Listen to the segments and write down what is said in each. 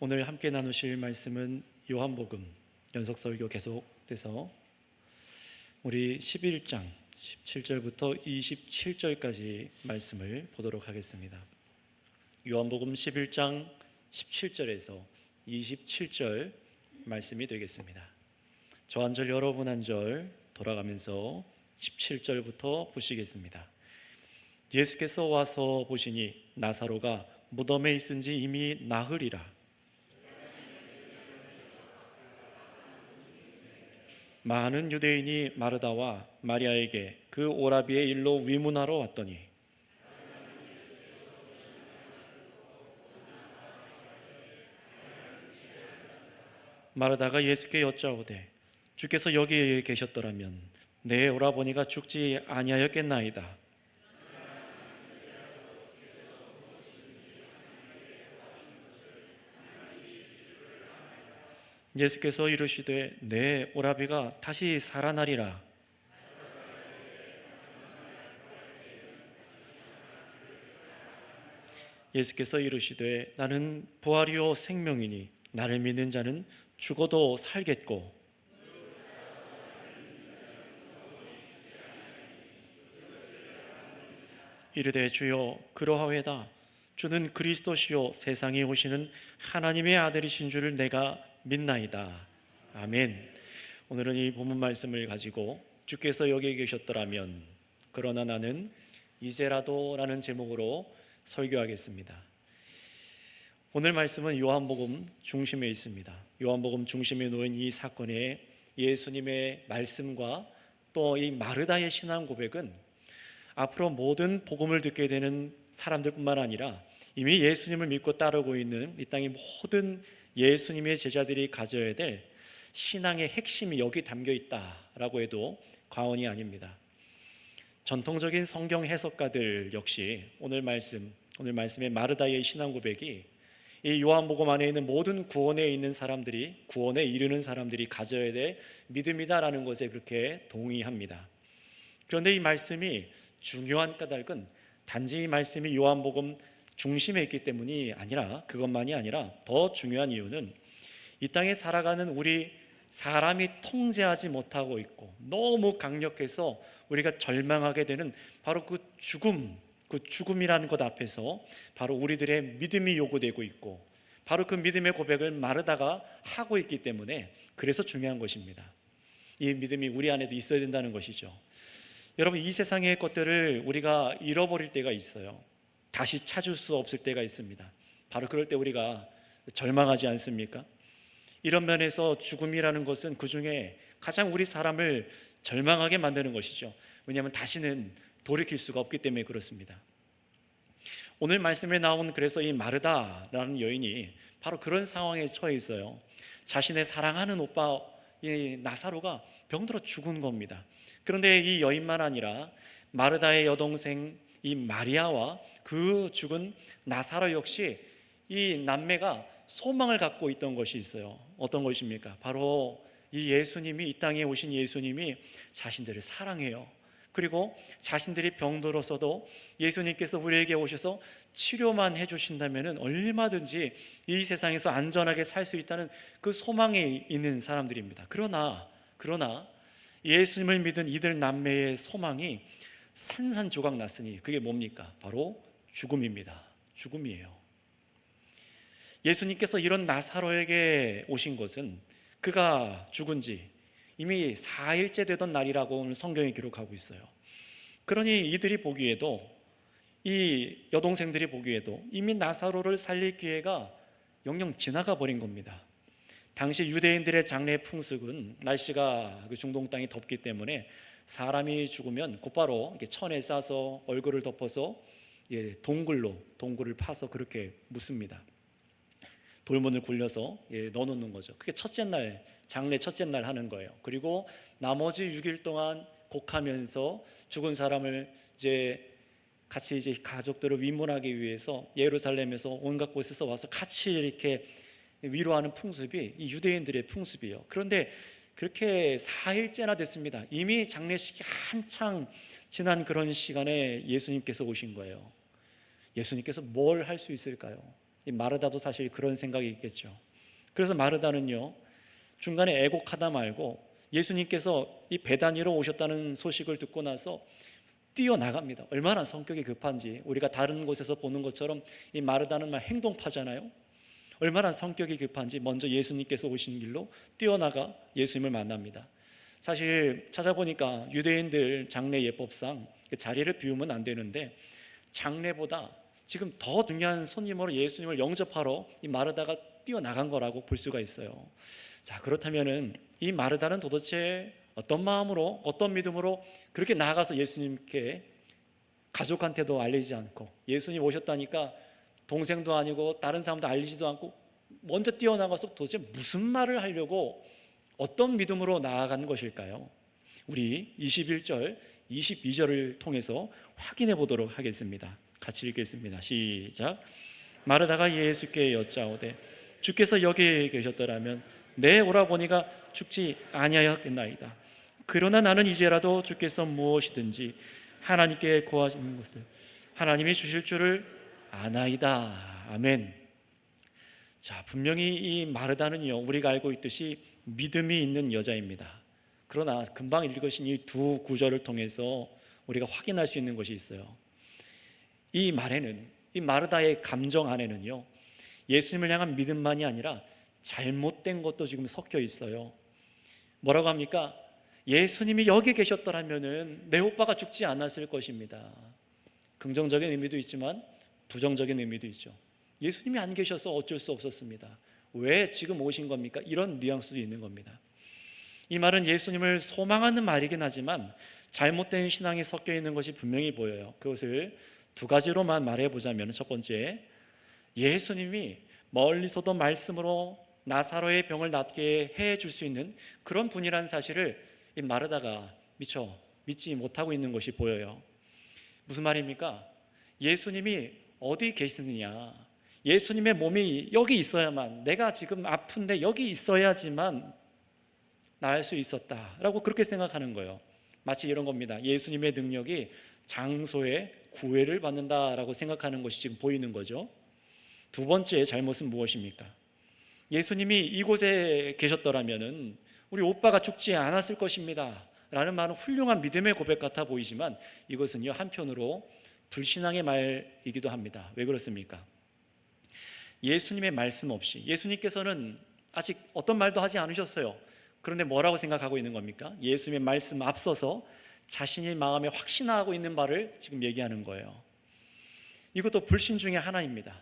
오늘 함께 나누실 말씀은 요한복음 연속설교 계속돼서 우리 11장 17절부터 27절까지 말씀을 보도록 하겠습니다. 요한복음 11장 17절에서 27절 말씀이 되겠습니다. 저 한 절 여러분 한 절 돌아가면서 17절부터 보시겠습니다. 예수께서 와서 보시니 나사로가 무덤에 있은지 이미 나흘이라. 많은 유대인이 마르다와 마리아에게 그 오라비의 일로 위문하러 왔더니 마르다가 예수께 여짜오되 주께서 여기에 계셨더라면 내 오라버니가 죽지 아니하였겠나이다. 예수께서 이르시되 내 오라비가 다시 살아나리라. 예수께서 이르시되 나는 부활이요 생명이니 나를 믿는 자는 죽어도 살겠고 이르되 주여 그러하오이다. 주는 그리스도시요 세상에 오시는 하나님의 아들이신 줄을 내가 믿나이다. 아멘. 오늘은 이 본문 말씀을 가지고 주께서 여기 계셨더라면 그러나 나는 이제라도 라는 제목으로 설교하겠습니다. 오늘 말씀은 요한복음 중심에 있습니다. 요한복음 중심에 놓인 이 사건에 예수님의 말씀과 또 이 마르다의 신앙 고백은 앞으로 모든 복음을 듣게 되는 사람들뿐만 아니라 이미 예수님을 믿고 따르고 있는 이 땅의 모든 예수님의 제자들이 가져야 될 신앙의 핵심이 여기 담겨 있다라고 해도 과언이 아닙니다. 전통적인 성경 해석가들 역시 오늘 말씀의 마르다의 신앙 고백이 이 요한복음 안에 있는 모든 구원에 있는 사람들이, 구원에 이르는 사람들이 가져야 될 믿음이다라는 것에 그렇게 동의합니다. 그런데 이 말씀이 중요한 까닭은 단지 이 말씀이 요한복음 중심에 있기 때문이 아니라, 그것만이 아니라 더 중요한 이유는 이 땅에 살아가는 우리 사람이 통제하지 못하고 있고 너무 강력해서 우리가 절망하게 되는 바로 그 죽음이라는 것 앞에서 바로 우리들의 믿음이 요구되고 있고 바로 그 믿음의 고백을 마르다가 하고 있기 때문에 그래서 중요한 것입니다. 이 믿음이 우리 안에도 있어야 된다는 것이죠. 여러분, 이 세상의 것들을 우리가 잃어버릴 때가 있어요. 다시 찾을 수 없을 때가 있습니다. 바로 그럴 때 우리가 절망하지 않습니까? 이런 면에서 죽음이라는 것은 그 중에 가장 우리 사람을 절망하게 만드는 것이죠. 왜냐하면 다시는 돌이킬 수가 없기 때문에 그렇습니다. 오늘 말씀에 나온 그래서 이 마르다라는 여인이 바로 그런 상황에 처해 있어요. 자신의 사랑하는 오빠 이 나사로가 병들어 죽은 겁니다. 그런데 이 여인만 아니라 마르다의 여동생 이 마리아와 그 죽은 나사로 역시 이 남매가 소망을 갖고 있던 것이 있어요. 어떤 것입니까? 바로 이 예수님이, 이 땅에 오신 예수님이 자신들을 사랑해요. 그리고 자신들이 병들어서도 예수님께서 우리에게 오셔서 치료만 해주신다면 얼마든지 이 세상에서 안전하게 살 수 있다는 그 소망이 있는 사람들입니다. 그러나 예수님을 믿은 이들 남매의 소망이 산산조각 났으니 그게 뭡니까? 바로 죽음입니다. 죽음이에요. 예수님께서 이런 나사로에게 오신 것은 그가 죽은 지 이미 4일째 되던 날이라고 오늘 성경에 기록하고 있어요. 그러니 이들이 보기에도, 이 여동생들이 보기에도 이미 나사로를 살릴 기회가 영영 지나가 버린 겁니다. 당시 유대인들의 장례 풍습은 날씨가 중동 땅이 덥기 때문에 사람이 죽으면 곧바로 천에 싸서 얼굴을 덮어서 동굴을 파서 그렇게 묻습니다. 돌문을 굴려서 넣어놓는 거죠. 그게 첫째 날, 장례 첫째 날 하는 거예요. 그리고 나머지 6일 동안 곡하면서 죽은 사람을 같이 가족들을 위문하기 위해서 예루살렘에서 온갖 곳에서 와서 같이 이렇게 위로하는 풍습이 이 유대인들의 풍습이에요. 그런데 그렇게 4일째나 됐습니다. 이미 장례식이 한창 지난 그런 시간에 예수님께서 오신 거예요. 예수님께서 뭘 할 수 있을까요? 이 마르다도 사실 그런 생각이 있겠죠. 그래서 마르다는요, 중간에 애곡하다 말고 예수님께서 이 베다니로 오셨다는 소식을 듣고 나서 뛰어나갑니다. 얼마나 성격이 급한지. 우리가 다른 곳에서 보는 것처럼 이 마르다는 막 행동파잖아요. 얼마나 성격이 급한지 먼저 예수님께서 오신 길로 뛰어나가 예수님을 만납니다. 사실 찾아보니까 유대인들 장례 예법상 그 자리를 비우면 안 되는데, 장례보다 지금 더 중요한 손님으로 예수님을 영접하러 이 마르다가 뛰어나간 거라고 볼 수가 있어요. 자, 그렇다면은 이 마르다는 도대체 어떤 마음으로, 어떤 믿음으로 그렇게 나아가서 예수님께 가족한테도 알리지 않고, 예수님 오셨다니까 동생도 아니고 다른 사람도 알리지도 않고 먼저 뛰어나가서 도대체 무슨 말을 하려고, 어떤 믿음으로 나아간 것일까요? 우리 21절, 22절을 통해서 확인해 보도록 하겠습니다. 같이 읽겠습니다. 시작. 마르다가 예수께 여짜오되 주께서 여기 계셨더라면 내 오라버니가 죽지 아니하였겠나이다. 그러나 나는 이제라도 주께서 무엇이든지 하나님께 구하시는 것을 하나님이 주실 줄을 아나이다. 아멘. 자, 분명히 이 마르다는요, 우리가 알고 있듯이 믿음이 있는 여자입니다. 그러나 금방 읽으신 이 두 구절을 통해서 우리가 확인할 수 있는 것이 있어요. 이 말에는, 이 마르다의 감정 안에는요, 예수님을 향한 믿음만이 아니라 잘못된 것도 지금 섞여 있어요. 뭐라고 합니까? 예수님이 여기 계셨더라면 내 오빠가 죽지 않았을 것입니다. 긍정적인 의미도 있지만 부정적인 의미도 있죠. 예수님이 안 계셔서 어쩔 수 없었습니다. 왜 지금 오신 겁니까? 이런 뉘앙스도 있는 겁니다. 이 말은 예수님을 소망하는 말이긴 하지만 잘못된 신앙이 섞여 있는 것이 분명히 보여요. 그것을 두 가지로만 말해보자면, 첫 번째, 예수님이 멀리서도 말씀으로 나사로의 병을 낫게 해줄 수 있는 그런 분이라는 사실을 이 마르다가 미처 믿지 못하고 있는 것이 보여요. 무슨 말입니까? 예수님이 어디 계시느냐, 예수님의 몸이 여기 있어야만, 내가 지금 아픈데 여기 있어야지만 나을 수 있었다라고 그렇게 생각하는 거예요. 마치 이런 겁니다. 예수님의 능력이 장소에 구애를 받는다라고 생각하는 것이 지금 보이는 거죠. 두 번째 잘못은 무엇입니까? 예수님이 이곳에 계셨더라면 우리 오빠가 죽지 않았을 것입니다 라는 말은 훌륭한 믿음의 고백 같아 보이지만, 이것은요, 한편으로 불신앙의 말이기도 합니다. 왜 그렇습니까? 예수님의 말씀 없이, 예수님께서는 아직 어떤 말도 하지 않으셨어요. 그런데 뭐라고 생각하고 있는 겁니까? 예수님의 말씀 앞서서 자신의 마음에 확신하고 있는 바를 지금 얘기하는 거예요. 이것도 불신 중에 하나입니다.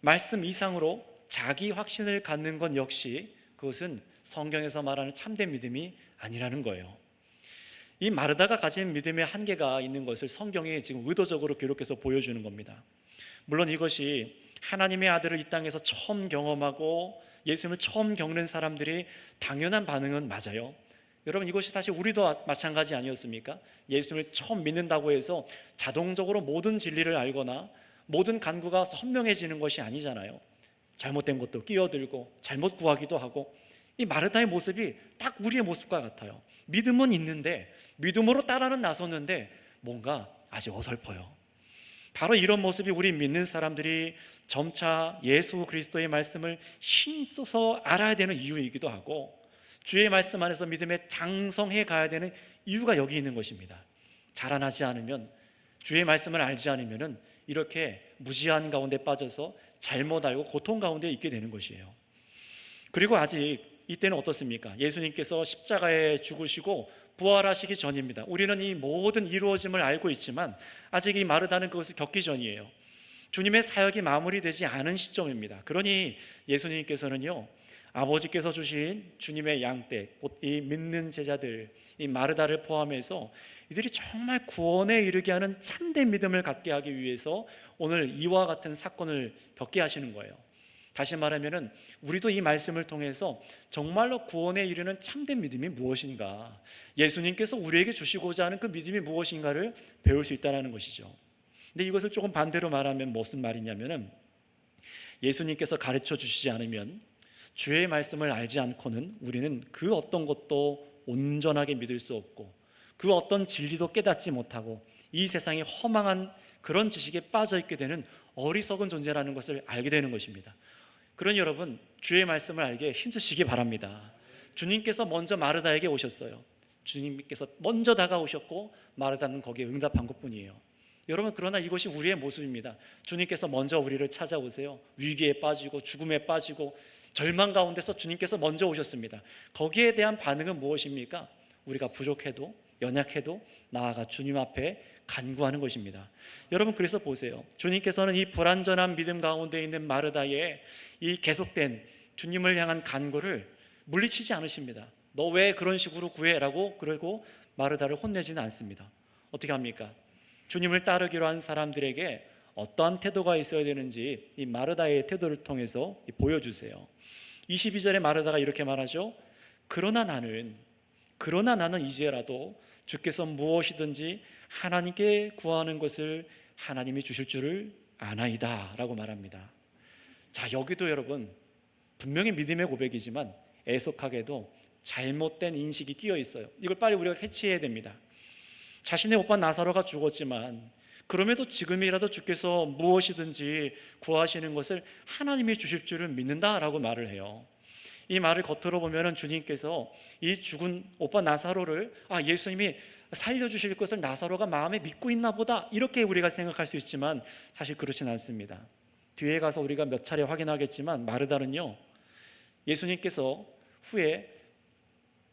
말씀 이상으로 자기 확신을 갖는 건 역시 그것은 성경에서 말하는 참된 믿음이 아니라는 거예요. 이 마르다가 가진 믿음의 한계가 있는 것을 성경이 지금 의도적으로 기록해서 보여주는 겁니다. 물론 이것이 하나님의 아들을 이 땅에서 처음 경험하고 예수님을 처음 겪는 사람들이 당연한 반응은 맞아요. 여러분, 이것이 사실 우리도 마찬가지 아니었습니까? 예수님을 처음 믿는다고 해서 자동적으로 모든 진리를 알거나 모든 간구가 선명해지는 것이 아니잖아요. 잘못된 것도 끼어들고 잘못 구하기도 하고, 이 마르다의 모습이 딱 우리의 모습과 같아요. 믿음은 있는데, 믿음으로 따라는 나섰는데 뭔가 아직 어설퍼요. 바로 이런 모습이 우리 믿는 사람들이 점차 예수 그리스도의 말씀을 힘써서 알아야 되는 이유이기도 하고, 주의 말씀 안에서 믿음에 장성해 가야 되는 이유가 여기 있는 것입니다. 자라나지 않으면, 주의 말씀을 알지 않으면 이렇게 무지한 가운데 빠져서 잘못 알고 고통 가운데 있게 되는 것이에요. 그리고 아직 이때는 어떻습니까? 예수님께서 십자가에 죽으시고 부활하시기 전입니다. 우리는 이 모든 이루어짐을 알고 있지만 아직 이 마르다는 그것을 겪기 전이에요. 주님의 사역이 마무리되지 않은 시점입니다. 그러니 예수님께서는요, 아버지께서 주신 주님의 양떼, 곧 이 믿는 제자들, 이 마르다를 포함해서 이들이 정말 구원에 이르게 하는 참된 믿음을 갖게 하기 위해서 오늘 이와 같은 사건을 겪게 하시는 거예요. 다시 말하면 우리도 이 말씀을 통해서 정말로 구원에 이르는 참된 믿음이 무엇인가, 예수님께서 우리에게 주시고자 하는 그 믿음이 무엇인가를 배울 수 있다는 것이죠. 근데 이것을 조금 반대로 말하면 무슨 말이냐면, 예수님께서 가르쳐 주시지 않으면, 주의 말씀을 알지 않고는 우리는 그 어떤 것도 온전하게 믿을 수 없고 그 어떤 진리도 깨닫지 못하고 이 세상의 허망한 그런 지식에 빠져 있게 되는 어리석은 존재라는 것을 알게 되는 것입니다. 그러니 여러분, 주의 말씀을 알기에 힘쓰시기 바랍니다. 주님께서 먼저 마르다에게 오셨어요. 주님께서 먼저 다가오셨고 마르다는 거기에 응답한 것뿐이에요. 여러분, 그러나 이것이 우리의 모습입니다. 주님께서 먼저 우리를 찾아오세요. 위기에 빠지고 죽음에 빠지고 절망 가운데서 주님께서 먼저 오셨습니다. 거기에 대한 반응은 무엇입니까? 우리가 부족해도 연약해도 나아가 주님 앞에 간구하는 것입니다. 여러분, 그래서 보세요. 주님께서는 이 불완전한 믿음 가운데 있는 마르다의 이 계속된 주님을 향한 간구를 물리치지 않으십니다. 너 왜 그런 식으로 구해라고 그러고 마르다를 혼내지는 않습니다. 어떻게 합니까? 주님을 따르기로 한 사람들에게 어떠한 태도가 있어야 되는지 이 마르다의 태도를 통해서 보여주세요. 22절에 마르다가 이렇게 말하죠. 그러나 나는 이제라도 주께서 무엇이든지 하나님께 구하는 것을 하나님이 주실 줄을 아나이다 라고 말합니다. 자, 여기도 여러분 분명히 믿음의 고백이지만 애석하게도 잘못된 인식이 끼어 있어요. 이걸 빨리 우리가 캐치해야 됩니다. 자신의 오빠 나사로가 죽었지만 그럼에도 지금이라도 주께서 무엇이든지 구하시는 것을 하나님이 주실 줄을 믿는다라고 말을 해요. 이 말을 겉으로 보면 주님께서 이 죽은 오빠 나사로를 예수님이 살려주실 것을 나사로가 마음에 믿고 있나 보다, 이렇게 우리가 생각할 수 있지만 사실 그렇진 않습니다. 뒤에 가서 우리가 몇 차례 확인하겠지만 마르다는요, 예수님께서 후에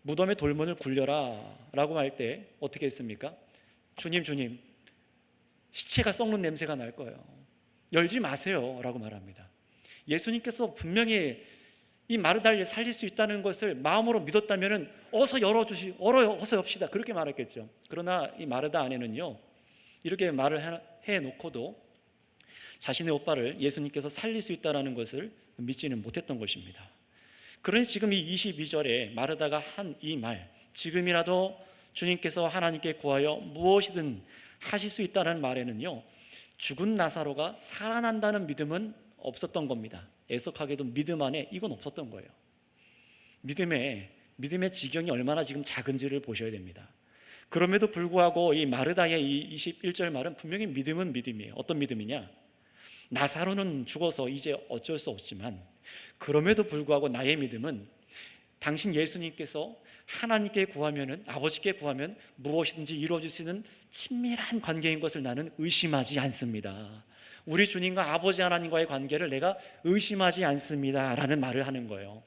무덤의 돌문을 굴려라 라고 할 때 어떻게 했습니까? 주님 시체가 썩는 냄새가 날 거예요. 열지 마세요 라고 말합니다. 예수님께서 분명히 이 마르다를 살릴 수 있다는 것을 마음으로 믿었다면 어서 엽시다 그렇게 말했겠죠. 그러나 이 마르다 안에는요, 이렇게 말을 해놓고도 자신의 오빠를 예수님께서 살릴 수 있다는 것을 믿지는 못했던 것입니다. 그러니 지금 이 22절에 마르다가 한 이 말, 지금이라도 주님께서 하나님께 구하여 무엇이든 하실 수 있다는 말에는요, 죽은 나사로가 살아난다는 믿음은 없었던 겁니다. 애석하게도 믿음 안에 이건 없었던 거예요. 믿음의 지경이 얼마나 지금 작은지를 보셔야 됩니다. 그럼에도 불구하고 이 마르다의 이 21절 말은 분명히 믿음은 믿음이에요. 어떤 믿음이냐? 나사로는 죽어서 이제 어쩔 수 없지만 그럼에도 불구하고 나의 믿음은 당신 예수님께서 하나님께 구하면은, 아버지께 구하면 무엇이든지 이루어질 수 있는 친밀한 관계인 것을 나는 의심하지 않습니다. 우리 주님과 아버지 하나님과의 관계를 내가 의심하지 않습니다 라는 말을 하는 거예요.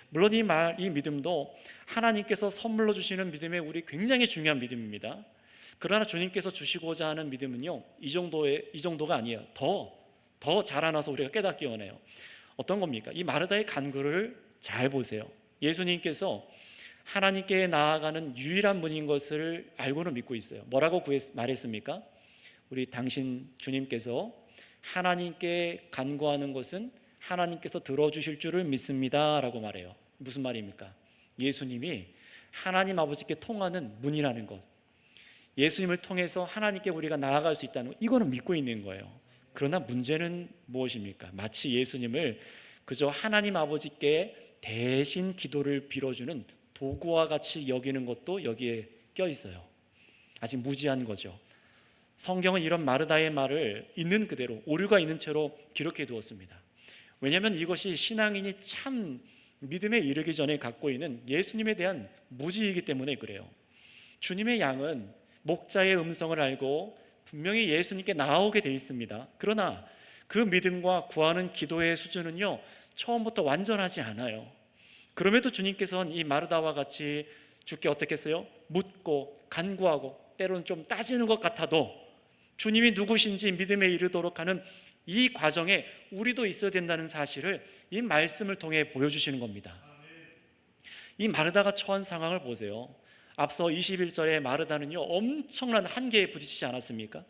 물론 이 믿음도 하나님께서 선물로 주시는 믿음에 우리 굉장히 중요한 믿음입니다. 그러나 주님께서 주시고자 하는 믿음은요, 이 정도가 아니에요. 더 자라나서 우리가 깨닫기 원해요. 어떤 겁니까? 이 마르다의 간구를 잘 보세요. 예수님께서 하나님께 나아가는 유일한 분인 것을 알고는 믿고 있어요. 뭐라고 말했습니까? 우리 당신 주님께서 하나님께 간구하는 것은 하나님께서 들어주실 줄을 믿습니다 라고 말해요. 무슨 말입니까? 예수님이 하나님 아버지께 통하는 문이라는 것, 예수님을 통해서 하나님께 우리가 나아갈 수 있다는 것, 이거는 믿고 있는 거예요. 그러나 문제는 무엇입니까? 마치 예수님을 그저 하나님 아버지께 대신 기도를 빌어주는 도구와 같이 여기는 것도 여기에 껴 있어요. 아직 무지한 거죠. 성경은 이런 마르다의 말을 있는 그대로, 오류가 있는 채로 기록해 두었습니다. 왜냐하면 이것이 신앙인이 참 믿음에 이르기 전에 갖고 있는 예수님에 대한 무지이기 때문에 그래요. 주님의 양은 목자의 음성을 알고 분명히 예수님께 나오게 되어 있습니다. 그러나 그 믿음과 구하는 기도의 수준은요, 처음부터 완전하지 않아요. 그럼에도 주님께서는 이 마르다와 같이 주께 어떻게 했어요? 묻고 간구하고 때로는 좀 따지는 것 같아도 주님이 누구신지 믿음에 이르도록 하는 이 과정에 우리도 있어야 된다는 사실을 이 말씀을 통해 보여주시는 겁니다. 이 마르다가 처한 상황을 보세요. 앞서 21절에 마르다는요, 엄청난 한계에 부딪히지 않았습니까?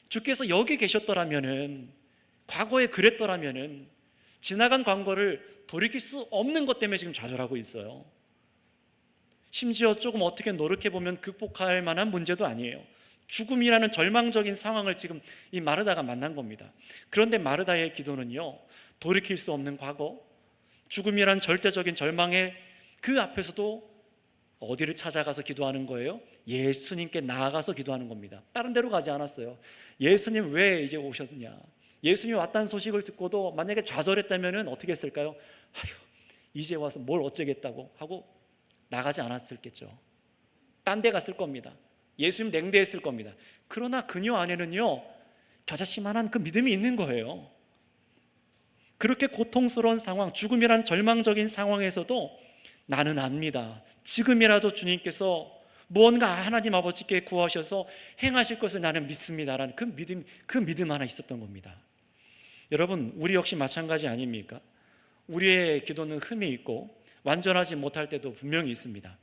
주께서 여기 계셨더라면은, 과거에 그랬더라면은, 지나간 과거를 돌이킬 수 없는 것 때문에 지금 좌절하고 있어요. 심지어 조금 어떻게 노력해보면 극복할 만한 문제도 아니에요. 죽음이라는 절망적인 상황을 지금 이 마르다가 만난 겁니다. 그런데 마르다의 기도는요, 돌이킬 수 없는 과거, 죽음이란 절대적인 절망의 그 앞에서도 어디를 찾아가서 기도하는 거예요? 예수님께 나아가서 기도하는 겁니다. 다른 데로 가지 않았어요. 예수님 왜 이제 오셨냐? 예수님이 왔다는 소식을 듣고도 만약에 좌절했다면 어떻게 했을까요? 아휴, 이제 와서 뭘 어쩌겠다고 하고 나가지 않았을겠죠. 딴 데 갔을 겁니다. 예수님 냉대했을 겁니다. 그러나 그녀 안에는요, 겨자씨만한 그 믿음이 있는 거예요. 그렇게 고통스러운 상황, 죽음이란 절망적인 상황에서도 나는 압니다. 지금이라도 주님께서 무언가 하나님 아버지께 구하셔서 행하실 것을 나는 믿습니다라는 그 믿음 하나 있었던 겁니다. 여러분, 우리 역시 마찬가지 아닙니까? 우리의 기도는 흠이 있고 완전하지 못할 때도 분명히 있습니다.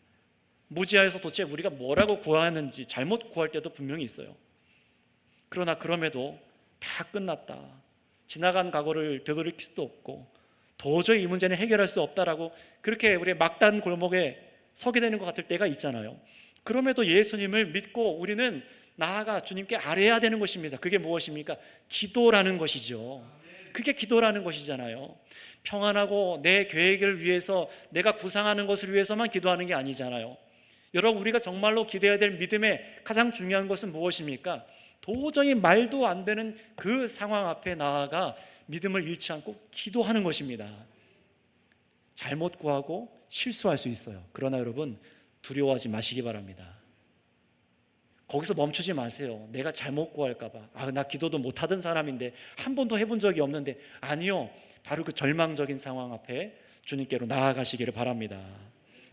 무지하여서 도대체 우리가 뭐라고 구하는지 잘못 구할 때도 분명히 있어요. 그러나 그럼에도 다 끝났다, 지나간 과거를 되돌릴 수도 없고 도저히 이 문제는 해결할 수 없다라고 그렇게 우리의 막단 골목에 서게 되는 것 같을 때가 있잖아요. 그럼에도 예수님을 믿고 우리는 나아가 주님께 아뢰야 되는 것입니다. 그게 무엇입니까? 기도라는 것이죠. 그게 기도라는 것이잖아요. 평안하고 내 계획을 위해서, 내가 구상하는 것을 위해서만 기도하는 게 아니잖아요. 여러분, 우리가 정말로 기대해야 될 믿음의 가장 중요한 것은 무엇입니까? 도저히 말도 안 되는 그 상황 앞에 나아가 믿음을 잃지 않고 기도하는 것입니다. 잘못 구하고 실수할 수 있어요. 그러나 여러분, 두려워하지 마시기 바랍니다. 거기서 멈추지 마세요. 내가 잘못 구할까 봐, 나 기도도 못하던 사람인데 한 번도 해본 적이 없는데. 아니요, 바로 그 절망적인 상황 앞에 주님께로 나아가시기를 바랍니다.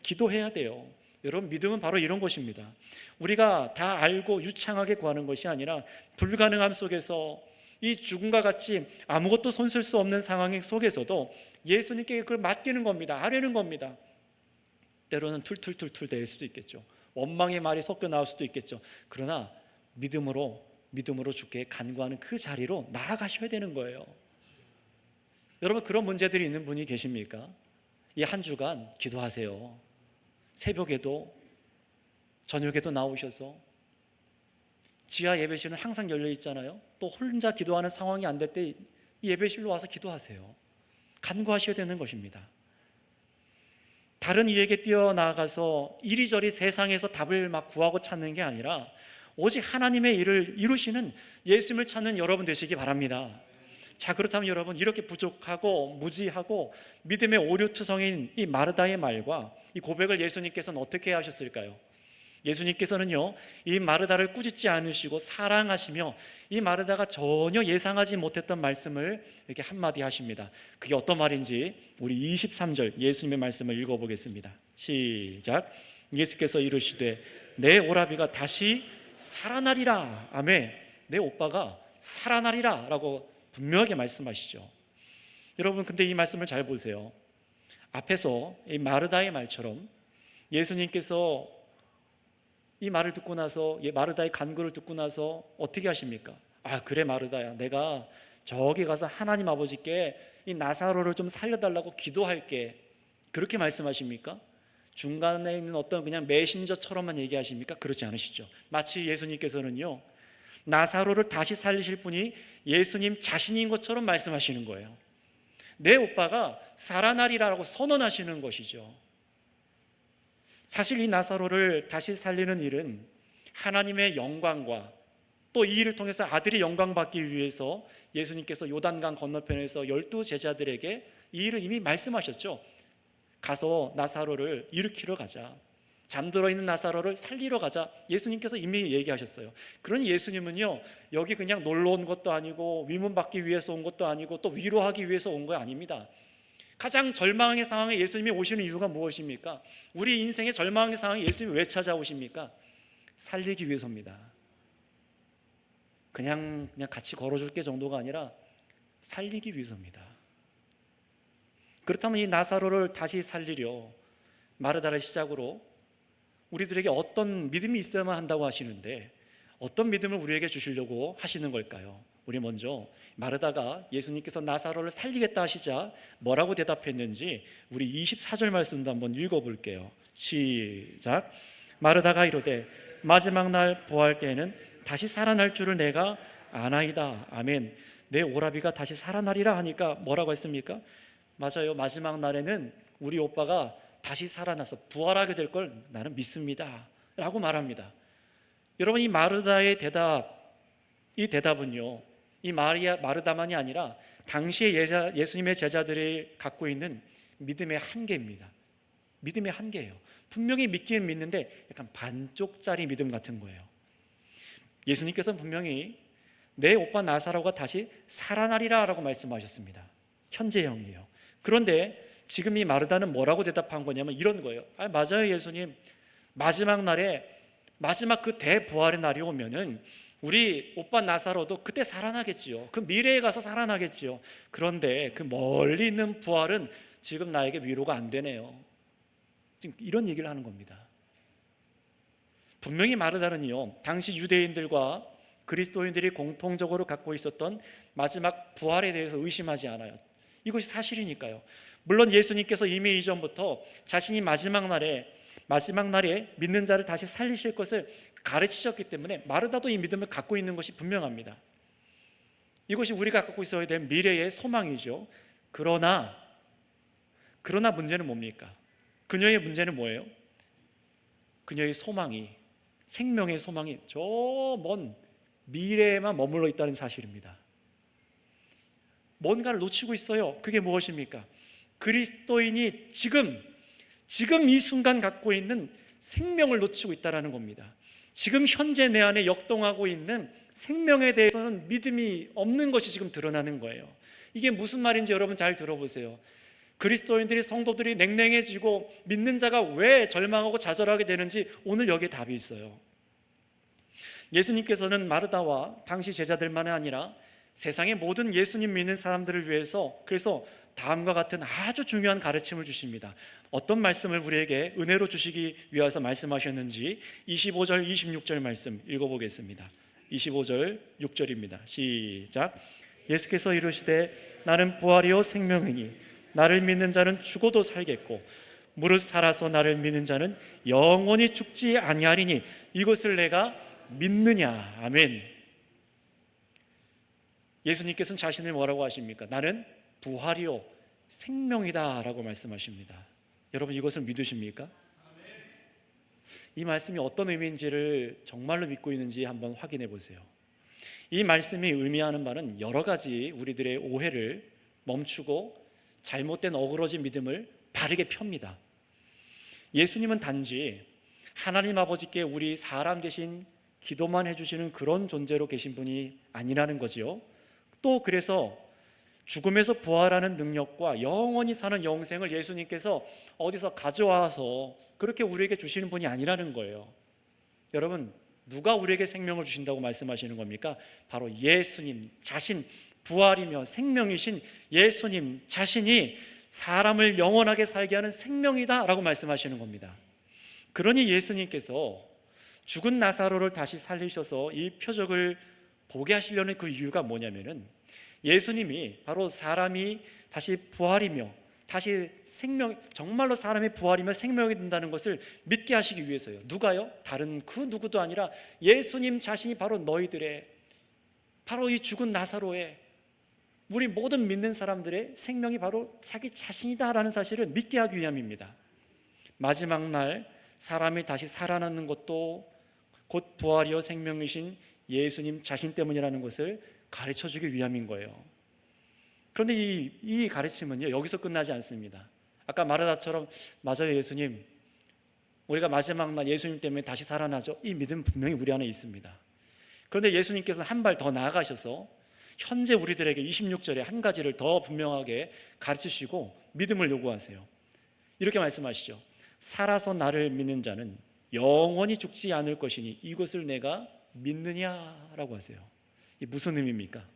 기도해야 돼요. 여러분, 믿음은 바로 이런 것입니다. 우리가 다 알고 유창하게 구하는 것이 아니라 불가능함 속에서, 이 죽음과 같이 아무것도 손쓸 수 없는 상황 속에서도 예수님께 그걸 맡기는 겁니다. 아뢰는 겁니다. 때로는 툴툴툴툴 댈 수도 있겠죠. 원망의 말이 섞여 나올 수도 있겠죠. 그러나 믿음으로 주께 간구하는 그 자리로 나아가셔야 되는 거예요. 여러분, 그런 문제들이 있는 분이 계십니까? 이 한 주간 기도하세요. 새벽에도 저녁에도 나오셔서, 지하 예배실은 항상 열려 있잖아요. 또 혼자 기도하는 상황이 안 될 때 이 예배실로 와서 기도하세요. 간구하셔야 되는 것입니다. 다른 이에게 뛰어나가서 이리저리 세상에서 답을 막 구하고 찾는 게 아니라 오직 하나님의 일을 이루시는 예수님을 찾는 여러분 되시기 바랍니다. 자, 그렇다면 여러분, 이렇게 부족하고 무지하고 믿음의 오류투성인 이 마르다의 말과 이 고백을 예수님께서는 어떻게 하셨을까요? 예수님께서는요, 이 마르다를 꾸짖지 않으시고 사랑하시며 이 마르다가 전혀 예상하지 못했던 말씀을 이렇게 한마디 하십니다. 그게 어떤 말인지 우리 23절 예수님의 말씀을 읽어보겠습니다. 시작. 예수께서 이르시되 내 오라비가 다시 살아나리라. 아멘. 내 오빠가 살아나리라 라고 분명하게 말씀하시죠. 여러분, 근데 이 말씀을 잘 보세요. 앞에서 이 마르다의 말처럼 예수님께서 이 말을 듣고 나서, 마르다의 간구를 듣고 나서 어떻게 하십니까? 그래 마르다야, 내가 저기 가서 하나님 아버지께 이 나사로를 좀 살려달라고 기도할게, 그렇게 말씀하십니까? 중간에 있는 어떤 그냥 메신저처럼만 얘기하십니까? 그렇지 않으시죠. 마치 예수님께서는요, 나사로를 다시 살리실 분이 예수님 자신인 것처럼 말씀하시는 거예요. 내 오빠가 살아나리라고 선언하시는 것이죠. 사실 이 나사로를 다시 살리는 일은 하나님의 영광과 또 이 일을 통해서 아들이 영광받기 위해서 예수님께서 요단강 건너편에서 12 제자들에게 이 일을 이미 말씀하셨죠. 가서 나사로를 일으키러 가자, 잠들어 있는 나사로를 살리러 가자, 예수님께서 이미 얘기하셨어요. 그러니 예수님은요, 여기 그냥 놀러 온 것도 아니고 위문받기 위해서 온 것도 아니고 또 위로하기 위해서 온 거 아닙니다. 가장 절망의 상황에 예수님이 오시는 이유가 무엇입니까? 우리 인생의 절망의 상황에 예수님이 왜 찾아오십니까? 살리기 위해서입니다. 그냥 같이 걸어줄게 정도가 아니라 살리기 위해서입니다. 그렇다면 이 나사로를 다시 살리려 마르다를 시작으로 우리들에게 어떤 믿음이 있어야만 한다고 하시는데, 어떤 믿음을 우리에게 주시려고 하시는 걸까요? 우리 먼저 마르다가 예수님께서 나사로를 살리겠다 하시자 뭐라고 대답했는지 우리 24절 말씀도 한번 읽어볼게요. 시작. 마르다가 이르되 마지막 날 부활 때에는 다시 살아날 줄을 내가 아나이다. 아멘. 내 오라비가 다시 살아나리라 하니까 뭐라고 했습니까? 맞아요. 마지막 날에는 우리 오빠가 다시 살아나서 부활하게 될 걸 나는 믿습니다 라고 말합니다. 여러분, 이 마르다의 대답, 이 대답은요, 이 마르다만이 아니라 당시에 예수님의 제자들이 갖고 있는 믿음의 한계입니다. 믿음의 한계예요. 분명히 믿기는 믿는데 약간 반쪽짜리 믿음 같은 거예요. 예수님께서는 분명히 내 오빠 나사로가 다시 살아나리라 라고 말씀하셨습니다. 현재형이에요. 그런데 지금 이 마르다는 뭐라고 대답한 거냐면 이런 거예요. 맞아요 예수님, 마지막 날에, 마지막 그 대부활의 날이 오면은 우리 오빠 나사로도 그때 살아나겠지요. 그 미래에 가서 살아나겠지요. 그런데 그 멀리 있는 부활은 지금 나에게 위로가 안 되네요. 지금 이런 얘기를 하는 겁니다. 분명히 마르다는요, 당시 유대인들과 그리스도인들이 공통적으로 갖고 있었던 마지막 부활에 대해서 의심하지 않아요. 이것이 사실이니까요. 물론 예수님께서 이미 이전부터 자신이 마지막 날에 믿는 자를 다시 살리실 것을 가르치셨기 때문에 마르다도 이 믿음을 갖고 있는 것이 분명합니다. 이것이 우리가 갖고 있어야 될 미래의 소망이죠. 그러나 문제는 뭡니까? 그녀의 문제는 뭐예요? 그녀의 소망이, 생명의 소망이 저 먼 미래에만 머물러 있다는 사실입니다. 뭔가를 놓치고 있어요. 그게 무엇입니까? 그리스도인이 지금 이 순간 갖고 있는 생명을 놓치고 있다는 겁니다. 지금 현재 내 안에 역동하고 있는 생명에 대해서는 믿음이 없는 것이 지금 드러나는 거예요. 이게 무슨 말인지 여러분 잘 들어보세요. 그리스도인들이, 성도들이 냉랭해지고 믿는 자가 왜 절망하고 좌절하게 되는지 오늘 여기에 답이 있어요. 예수님께서는 마르다와 당시 제자들만이 아니라 세상의 모든 예수님 믿는 사람들을 위해서 그래서 다음과 같은 아주 중요한 가르침을 주십니다. 어떤 말씀을 우리에게 은혜로 주시기 위해서 말씀하셨는지 25절 26절 말씀 읽어보겠습니다. 25절 6절입니다. 시작. 예수께서 이르시되 나는 부활이요 생명이니 나를 믿는 자는 죽어도 살겠고 무릇 살아서 나를 믿는 자는 영원히 죽지 아니하리니 이것을 내가 믿느냐. 아멘. 예수님께서는 자신을 뭐라고 하십니까? 나는 부활이요 생명이다 라고 말씀하십니다. 여러분 이것을 믿으십니까? 이 말씀이 어떤 의미인지를 정말로 믿고 있는지 한번 확인해 보세요. 이 말씀이 의미하는 바는 여러 가지 우리들의 오해를 멈추고 잘못된 어그러진 믿음을 바르게 펴니다. 예수님은 단지 하나님 아버지께 우리 사람 대신 기도만 해주시는 그런 존재로 계신 분이 아니라는 거지요. 또 그래서 죽음에서 부활하는 능력과 영원히 사는 영생을 예수님께서 어디서 가져와서 그렇게 우리에게 주시는 분이 아니라는 거예요. 여러분, 누가 우리에게 생명을 주신다고 말씀하시는 겁니까? 바로 예수님 자신, 부활이며 생명이신 예수님 자신이 사람을 영원하게 살게 하는 생명이다 라고 말씀하시는 겁니다. 그러니 예수님께서 죽은 나사로를 다시 살리셔서 이 표적을 보게 하시려는 그 이유가 뭐냐면은 예수님이 바로 사람이 다시 부활이며 다시 생명, 정말로 사람이 부활이며 생명이 된다는 것을 믿게 하시기 위해서요. 누가요? 다른 그 누구도 아니라 예수님 자신이 바로 너희들의, 바로 이 죽은 나사로의, 우리 모든 믿는 사람들의 생명이 바로 자기 자신이다라는 사실을 믿게 하기 위함입니다. 마지막 날 사람이 다시 살아나는 것도 곧 부활이요 생명이신 예수님 자신 때문이라는 것을 가르쳐주기 위함인 거예요. 그런데 이 가르침은요 여기서 끝나지 않습니다. 아까 마르다처럼 맞아요 예수님, 우리가 마지막 날 예수님 때문에 다시 살아나죠, 이 믿음 분명히 우리 안에 있습니다. 그런데 예수님께서는 한 발 더 나아가셔서 현재 우리들에게 26절에 한 가지를 더 분명하게 가르치시고 믿음을 요구하세요. 이렇게 말씀하시죠. 살아서 나를 믿는 자는 영원히 죽지 않을 것이니 이것을 내가 믿느냐라고 하세요. 이게 무슨 의미입니까?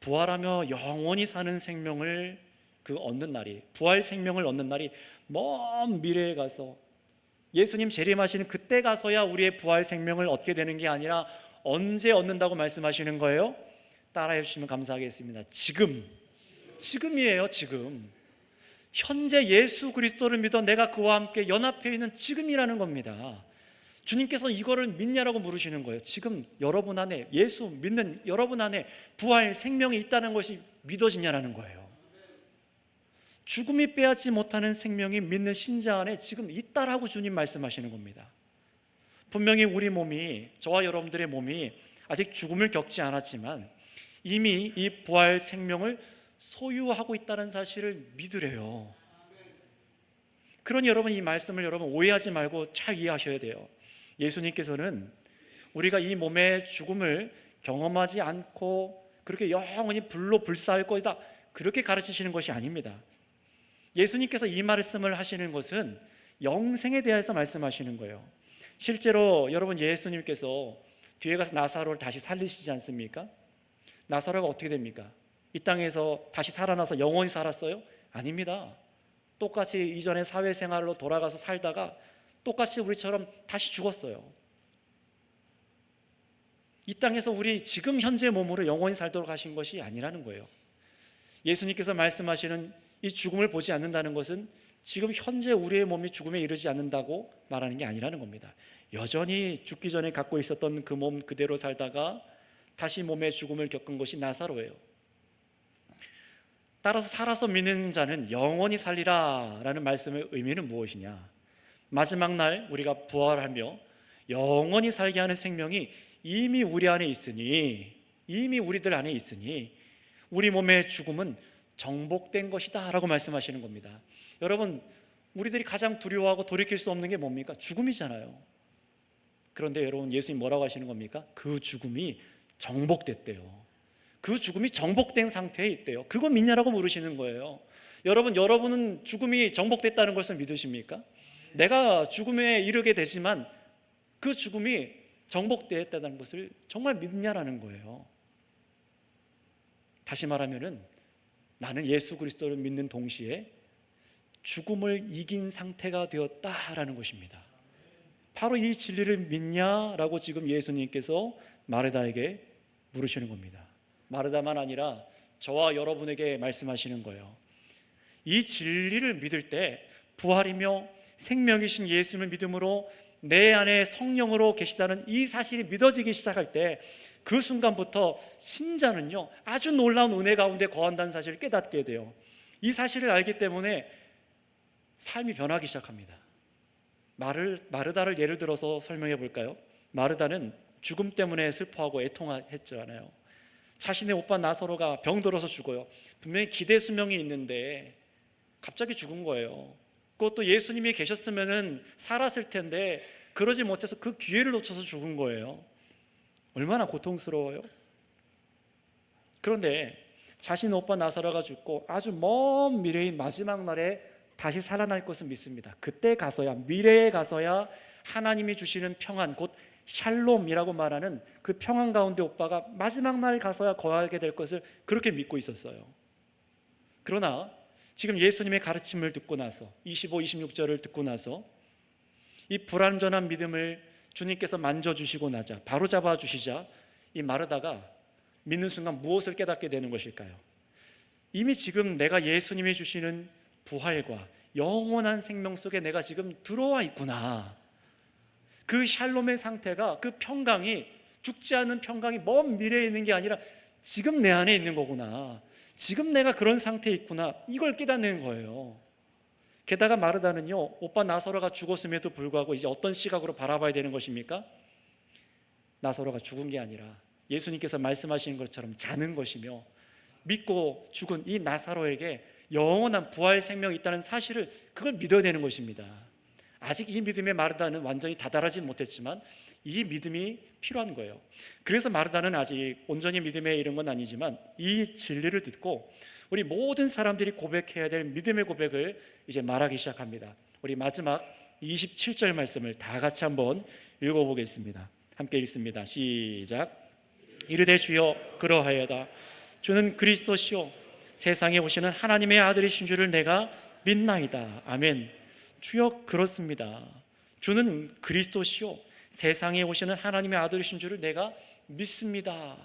부활하며 영원히 사는 생명을 얻는 날이, 부활 생명을 얻는 날이 먼 미래에 가서 예수님 재림하시는 그때 가서야 우리의 부활 생명을 얻게 되는 게 아니라 언제 얻는다고 말씀하시는 거예요? 따라해 주시면 감사하겠습니다. 지금이에요. 지금 현재 예수 그리스도를 믿어 내가 그와 함께 연합해 있는 지금이라는 겁니다. 주님께서 이거를 믿냐라고 물으시는 거예요. 지금 여러분 안에, 예수 믿는 여러분 안에 부활 생명이 있다는 것이 믿어지냐라는 거예요. 죽음이 빼앗지 못하는 생명이 믿는 신자 안에 지금 있다라고 주님 말씀하시는 겁니다. 분명히 우리 몸이, 저와 여러분들의 몸이 아직 죽음을 겪지 않았지만 이미 이 부활 생명을 소유하고 있다는 사실을 믿으래요. 그러니 여러분, 이 말씀을 여러분 오해하지 말고 잘 이해하셔야 돼요. 예수님께서는 우리가 이 몸의 죽음을 경험하지 않고 그렇게 영원히 불로 불사할 것이다, 그렇게 가르치시는 것이 아닙니다. 예수님께서 이 말씀을 하시는 것은 영생에 대해서 말씀하시는 거예요. 실제로 여러분, 예수님께서 뒤에 가서 나사로를 다시 살리시지 않습니까? 나사로가 어떻게 됩니까? 이 땅에서 다시 살아나서 영원히 살았어요? 아닙니다. 똑같이 이전의 사회생활로 돌아가서 살다가 똑같이 우리처럼 다시 죽었어요. 이 땅에서 우리 지금 현재 몸으로 영원히 살도록 하신 것이 아니라는 거예요. 예수님께서 말씀하시는 이 죽음을 보지 않는다는 것은 지금 현재 우리의 몸이 죽음에 이르지 않는다고 말하는 게 아니라는 겁니다. 여전히 죽기 전에 갖고 있었던 그 몸 그대로 살다가 다시 몸의 죽음을 겪은 것이 나사로예요. 따라서 살아서 믿는 자는 영원히 살리라 라는 말씀의 의미는 무엇이냐? 마지막 날 우리가 부활하며 영원히 살게 하는 생명이 이미 우리 안에 있으니, 이미 우리들 안에 있으니 우리 몸의 죽음은 정복된 것이다 라고 말씀하시는 겁니다. 여러분, 우리들이 가장 두려워하고 돌이킬 수 없는 게 뭡니까? 죽음이잖아요. 그런데 여러분, 예수님 뭐라고 하시는 겁니까? 그 죽음이 정복됐대요. 그 죽음이 정복된 상태에 있대요. 그거 믿냐라고 물으시는 거예요. 여러분은 죽음이 정복됐다는 것을 믿으십니까? 내가 죽음에 이르게 되지만 그 죽음이 정복되었다는 것을 정말 믿냐라는 거예요. 다시 말하면은 나는 예수 그리스도를 믿는 동시에 죽음을 이긴 상태가 되었다라는 것입니다. 바로 이 진리를 믿냐라고 지금 예수님께서 마르다에게 물으시는 겁니다. 마르다만 아니라 저와 여러분에게 말씀하시는 거예요. 이 진리를 믿을 때 부활이며 생명이신 예수님을 믿음으로 내 안에 성령으로 계시다는 이 사실이 믿어지기 시작할 때 그 순간부터 신자는요, 아주 놀라운 은혜 가운데 거한다는 사실을 깨닫게 돼요. 이 사실을 알기 때문에 삶이 변하기 시작합니다. 마르다를 예를 들어서 설명해 볼까요? 마르다는 죽음 때문에 슬퍼하고 애통했잖아요. 자신의 오빠 나사로가 병들어서 죽어요. 분명히 기대 수명이 있는데 갑자기 죽은 거예요. 그것도 예수님이 계셨으면 살았을 텐데 그러지 못해서 그 기회를 놓쳐서 죽은 거예요. 얼마나 고통스러워요. 그런데 자신의 오빠 나사로가 죽고 아주 먼 미래인 마지막 날에 다시 살아날 것을 믿습니다. 그때 가서야, 미래에 가서야 하나님이 주시는 평안, 곧 샬롬이라고 말하는 그 평안 가운데 오빠가 마지막 날 가서야 거하게 될 것을 그렇게 믿고 있었어요. 그러나 지금 예수님의 가르침을 듣고 나서 25, 26절을 듣고 나서 이 불완전한 믿음을 주님께서 만져주시고 나자, 바로 잡아주시자 이 마르다가 믿는 순간 무엇을 깨닫게 되는 것일까요? 이미 지금 내가 예수님이 주시는 부활과 영원한 생명 속에 내가 지금 들어와 있구나. 그 샬롬의 상태가, 그 평강이, 죽지 않는 평강이 먼 미래에 있는 게 아니라 지금 내 안에 있는 거구나. 지금 내가 그런 상태에 있구나. 이걸 깨닫는 거예요. 게다가 마르다는요, 오빠 나사로가 죽었음에도 불구하고 이제 어떤 시각으로 바라봐야 되는 것입니까? 나사로가 죽은 게 아니라 예수님께서 말씀하신 것처럼 자는 것이며, 믿고 죽은 이 나사로에게 영원한 부활 생명이 있다는 사실을, 그걸 믿어야 되는 것입니다. 아직 이 믿음의 마르다는 완전히 다다르지 못했지만 이 믿음이 필요한 거예요. 그래서 마르다는 아직 온전히 믿음에 이른 건 아니지만 이 진리를 듣고 우리 모든 사람들이 고백해야 될 믿음의 고백을 이제 말하기 시작합니다. 우리 마지막 27절 말씀을 다 같이 한번 읽어보겠습니다. 함께 읽습니다. 시작. 이르되 주여 그러하여다. 주는 그리스도시요 세상에 오시는 하나님의 아들이신 줄을 내가 믿나이다. 아멘. 주여 그렇습니다. 주는 그리스도시요 세상에 오시는 하나님의 아들이신 줄을 내가 믿습니다.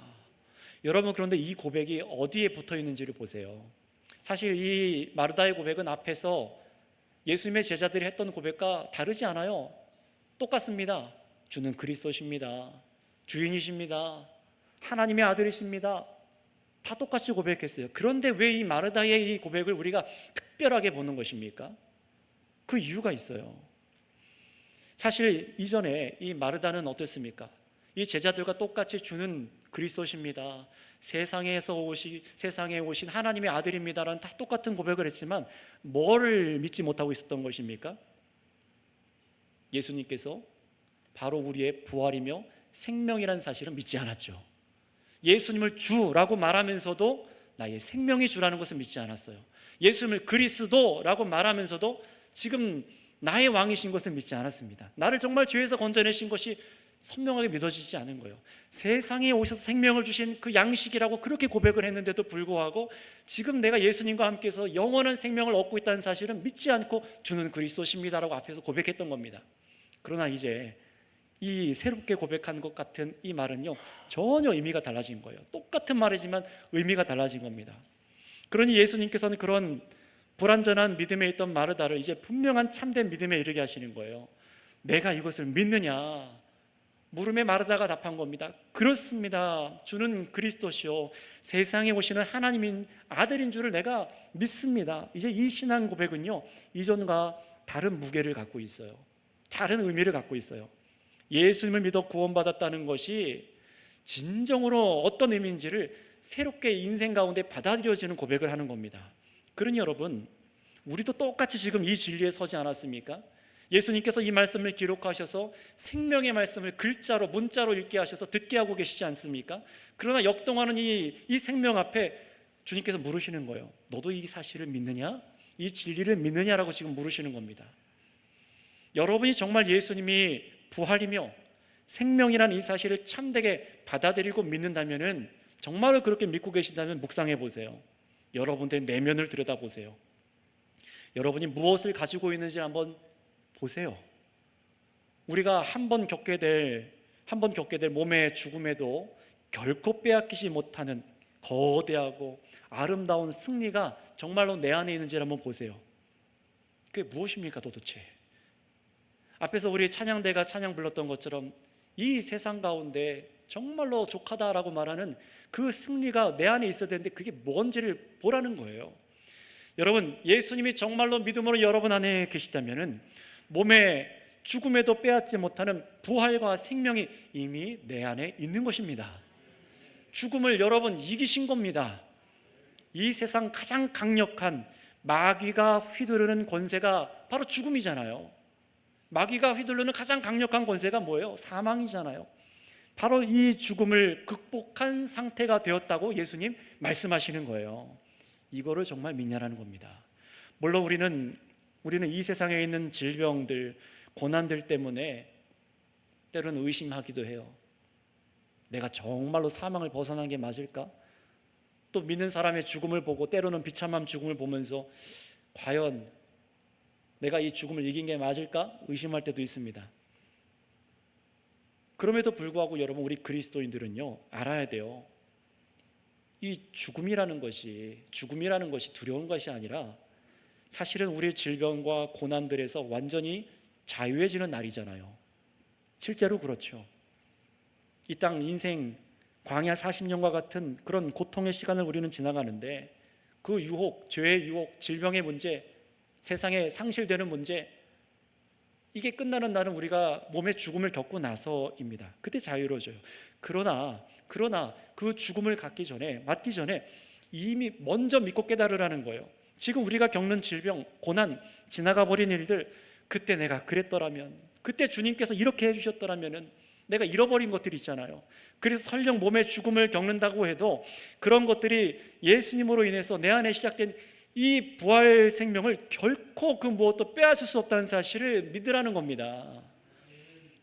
여러분, 그런데 이 고백이 어디에 붙어 있는지를 보세요. 사실 이 마르다의 고백은 앞에서 예수님의 제자들이 했던 고백과 다르지 않아요. 똑같습니다. 주는 그리스도십니다. 주인이십니다. 하나님의 아들이십니다. 다 똑같이 고백했어요. 그런데 왜 이 마르다의 이 고백을 우리가 특별하게 보는 것입니까? 그 이유가 있어요. 사실 이전에 이 마르다는 어땠습니까? 이 제자들과 똑같이 주는 그리스도십니다. 세상에 오신 하나님의 아들입니다라는 다 똑같은 고백을 했지만 뭐를 믿지 못하고 있었던 것입니까? 예수님께서 바로 우리의 부활이며 생명이라는 사실을 믿지 않았죠. 예수님을 주라고 말하면서도 나의 생명이 주라는 것을 믿지 않았어요. 예수님을 그리스도라고 말하면서도 지금 나의 왕이신 것을 믿지 않았습니다. 나를 정말 죄에서 건져내신 것이 선명하게 믿어지지 않은 거예요. 세상에 오셔서 생명을 주신 그 양식이라고 그렇게 고백을 했는데도 불구하고 지금 내가 예수님과 함께해서 영원한 생명을 얻고 있다는 사실은 믿지 않고 주는 그리스도십니다라고 앞에서 고백했던 겁니다. 그러나 이제 이 새롭게 고백한 것 같은 이 말은요, 전혀 의미가 달라진 거예요. 똑같은 말이지만 의미가 달라진 겁니다. 그러니 예수님께서는 그런 불완전한 믿음에 있던 마르다를 이제 분명한 참된 믿음에 이르게 하시는 거예요. 내가 이것을 믿느냐? 물음에 마르다가 답한 겁니다. 그렇습니다. 주는 그리스도시요 세상에 오시는 하나님인 아들인 줄을 내가 믿습니다. 이제 이 신앙 고백은요, 이전과 다른 무게를 갖고 있어요. 다른 의미를 갖고 있어요. 예수님을 믿어 구원받았다는 것이 진정으로 어떤 의미인지를 새롭게 인생 가운데 받아들여지는 고백을 하는 겁니다. 그러니 여러분, 우리도 똑같이 지금 이 진리에 서지 않았습니까? 예수님께서 이 말씀을 기록하셔서 생명의 말씀을 글자로 문자로 읽게 하셔서 듣게 하고 계시지 않습니까? 그러나 역동하는 이 생명 앞에 주님께서 물으시는 거예요. 너도 이 사실을 믿느냐? 이 진리를 믿느냐라고 지금 물으시는 겁니다. 여러분이 정말 예수님이 부활이며 생명이라는 이 사실을 참되게 받아들이고 믿는다면, 정말로 그렇게 믿고 계신다면 묵상해 보세요. 여러분들의 내면을 들여다보세요. 여러분이 무엇을 가지고 있는지 한번 보세요. 우리가 한 번 겪게 될 몸의 죽음에도 결코 빼앗기지 못하는 거대하고 아름다운 승리가 정말로 내 안에 있는지를 한번 보세요. 그게 무엇입니까 도대체? 앞에서 우리 찬양대가 찬양 불렀던 것처럼 이 세상 가운데 정말로 족하다라고 말하는 그 승리가 내 안에 있어야 되는데 그게 뭔지를 보라는 거예요. 여러분, 예수님이 정말로 믿음으로 여러분 안에 계시다면 몸의 죽음에도 빼앗지 못하는 부활과 생명이 이미 내 안에 있는 것입니다. 죽음을 여러분 이기신 겁니다. 이 세상 가장 강력한 마귀가 휘두르는 권세가 바로 죽음이잖아요. 마귀가 휘두르는 가장 강력한 권세가 뭐예요? 사망이잖아요. 바로 이 죽음을 극복한 상태가 되었다고 예수님 말씀하시는 거예요. 이거를 정말 믿냐라는 겁니다. 물론 우리는 이 세상에 있는 질병들, 고난들 때문에 때로는 의심하기도 해요. 내가 정말로 사망을 벗어난 게 맞을까? 또 믿는 사람의 죽음을 보고 때로는 비참한 죽음을 보면서 과연 내가 이 죽음을 이긴 게 맞을까? 의심할 때도 있습니다. 그럼에도 불구하고 여러분, 우리 그리스도인들은요, 알아야 돼요. 이 죽음이라는 것이 두려운 것이 아니라 사실은 우리의 질병과 고난들에서 완전히 자유해지는 날이잖아요. 실제로 그렇죠. 이 땅 인생 광야 40년과 같은 그런 고통의 시간을 우리는 지나가는데 그 유혹, 죄의 유혹, 질병의 문제, 세상에 상실되는 문제, 이게 끝나는 날은 우리가 몸의 죽음을 겪고 나서입니다. 그때 자유로워져요. 그러나 그 죽음을 맞기 전에 이미 먼저 믿고 깨달으라는 거예요. 지금 우리가 겪는 질병, 고난, 지나가 버린 일들, 그때 내가 그랬더라면, 그때 주님께서 이렇게 해주셨더라면, 내가 잃어버린 것들이 있잖아요. 그래서 설령 몸의 죽음을 겪는다고 해도 그런 것들이 예수님으로 인해서 내 안에 시작된 이 부활 생명을 결코 그 무엇도 빼앗을 수 없다는 사실을 믿으라는 겁니다.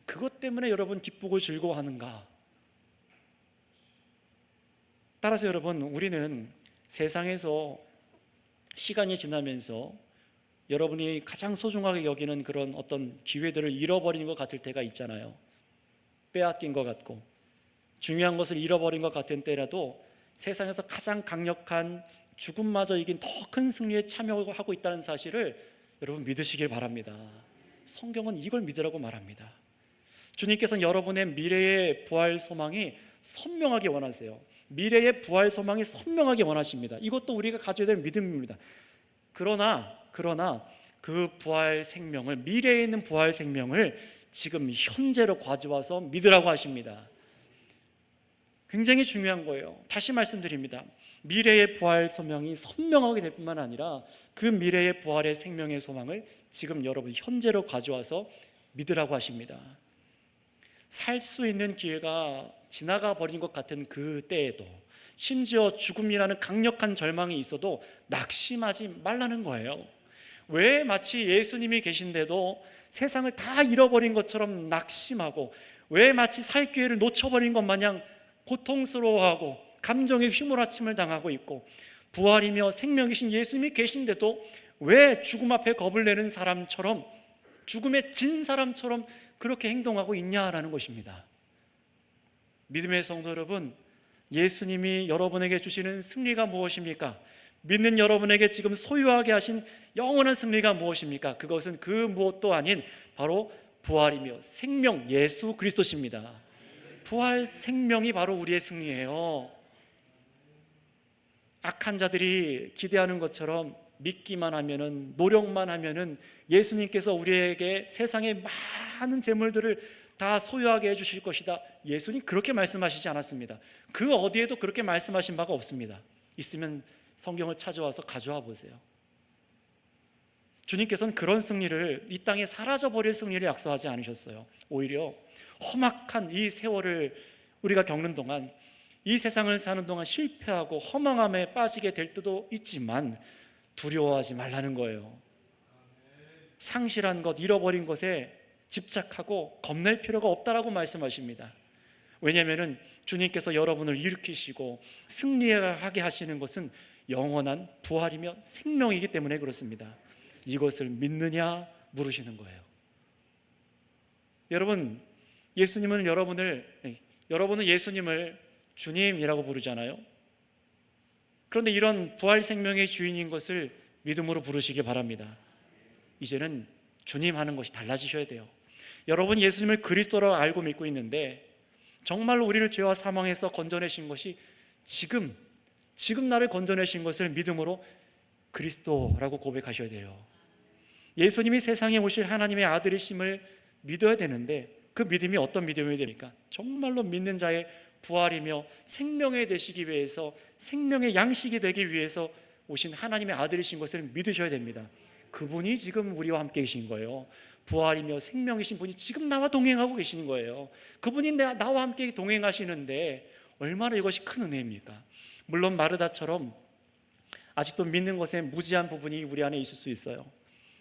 그것 때문에 여러분 기쁘고 즐거워하는가? 따라서 여러분, 우리는 세상에서 시간이 지나면서 여러분이 가장 소중하게 여기는 그런 어떤 기회들을 잃어버린 것 같을 때가 있잖아요. 빼앗긴 것 같고 중요한 것을 잃어버린 것 같은 때라도 세상에서 가장 강력한 죽음마저 이긴 더 큰 승리에 참여하고 있다는 사실을 여러분 믿으시길 바랍니다. 성경은 이걸 믿으라고 말합니다. 주님께서는 여러분의 미래의 부활 소망이 선명하게 원하세요. 미래의 부활 소망이 선명하게 원하십니다. 이것도 우리가 가져야 될 믿음입니다. 그러나 그 부활 생명을, 미래에 있는 부활 생명을 지금 현재로 가져와서 믿으라고 하십니다. 굉장히 중요한 거예요. 다시 말씀드립니다. 미래의 부활 소명이 선명하게 될 뿐만 아니라 그 미래의 부활의 생명의 소망을 지금 여러분 현재로 가져와서 믿으라고 하십니다. 살 수 있는 기회가 지나가 버린 것 같은 그 때에도, 심지어 죽음이라는 강력한 절망이 있어도 낙심하지 말라는 거예요. 왜 마치 예수님이 계신데도 세상을 다 잃어버린 것처럼 낙심하고, 왜 마치 살 기회를 놓쳐버린 것 마냥 고통스러워하고 감정의 휘몰아침을 당하고 있고, 부활이며 생명이신 예수님이 계신데도 왜 죽음 앞에 겁을 내는 사람처럼, 죽음에 진 사람처럼 그렇게 행동하고 있냐라는 것입니다. 믿음의 성도 여러분, 예수님이 여러분에게 주시는 승리가 무엇입니까? 믿는 여러분에게 지금 소유하게 하신 영원한 승리가 무엇입니까? 그것은 그 무엇도 아닌 바로 부활이며 생명 예수 그리스도십니다. 부활 생명이 바로 우리의 승리예요. 악한 자들이 기대하는 것처럼 믿기만 하면은, 노력만 하면은 예수님께서 우리에게 세상의 많은 재물들을 다 소유하게 해주실 것이다. 예수님 그렇게 말씀하시지 않았습니다. 그 어디에도 그렇게 말씀하신 바가 없습니다. 있으면 성경을 찾아와서 가져와 보세요. 주님께서는 그런 승리를, 이 땅에 사라져버릴 승리를 약속하지 않으셨어요. 오히려 험악한 이 세월을 우리가 겪는 동안, 이 세상을 사는 동안 실패하고 허망함에 빠지게 될 때도 있지만 두려워하지 말라는 거예요. 상실한 것, 잃어버린 것에 집착하고 겁낼 필요가 없다라고 말씀하십니다. 왜냐하면 주님께서 여러분을 일으키시고 승리하게 하시는 것은 영원한 부활이며 생명이기 때문에 그렇습니다. 이것을 믿느냐 물으시는 거예요. 여러분, 여러분은 예수님을 주님이라고 부르잖아요. 그런데 이런 부활 생명의 주인인 것을 믿음으로 부르시기 바랍니다. 이제는 주님 하는 것이 달라지셔야 돼요. 여러분, 예수님을 그리스도로 알고 믿고 있는데 정말로 우리를 죄와 사망에서 건져내신 것이 지금 나를 건져내신 것을 믿음으로 그리스도라고 고백하셔야 돼요. 예수님이 세상에 오실 하나님의 아들이심을 믿어야 되는데, 그 믿음이 어떤 믿음이 됩니까? 정말로 믿는 자의 부활이며 생명이 되시기 위해서, 생명의 양식이 되기 위해서 오신 하나님의 아들이신 것을 믿으셔야 됩니다. 그분이 지금 우리와 함께 계신 거예요. 부활이며 생명이신 분이 지금 나와 동행하고 계시는 거예요. 그분이 나와 함께 동행하시는데 얼마나 이것이 큰 은혜입니까? 물론 마르다처럼 아직도 믿는 것에 무지한 부분이 우리 안에 있을 수 있어요.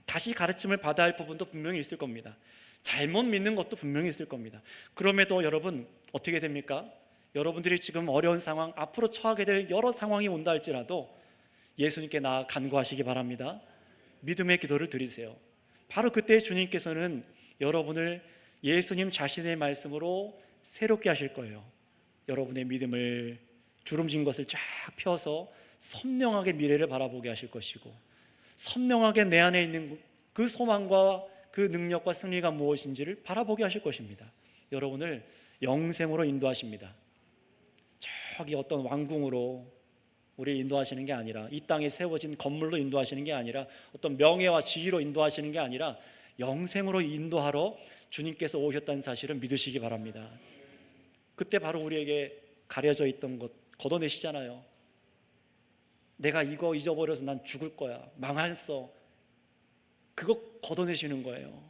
다시 가르침을 받아야 할 부분도 분명히 있을 겁니다. 잘못 믿는 것도 분명히 있을 겁니다. 그럼에도 여러분 어떻게 됩니까? 여러분들이 지금 어려운 상황, 앞으로 처하게 될 여러 상황이 온다 할지라도 예수님께 나아 간구하시기 바랍니다. 믿음의 기도를 드리세요. 바로 그때 주님께서는 여러분을 예수님 자신의 말씀으로 새롭게 하실 거예요. 여러분의 믿음을, 주름진 것을 쫙 펴서 선명하게 미래를 바라보게 하실 것이고, 선명하게 내 안에 있는 그 소망과 그 능력과 승리가 무엇인지를 바라보게 하실 것입니다. 여러분을 영생으로 인도하십니다. 저기 어떤 왕궁으로 우리를 인도하시는 게 아니라, 이 땅에 세워진 건물로 인도하시는 게 아니라, 어떤 명예와 지위로 인도하시는 게 아니라 영생으로 인도하러 주님께서 오셨다는 사실을 믿으시기 바랍니다. 그때 바로 우리에게 가려져 있던 것 걷어내시잖아요. 내가 이거 잊어버려서 난 죽을 거야, 망했어, 그거 걷어내시는 거예요.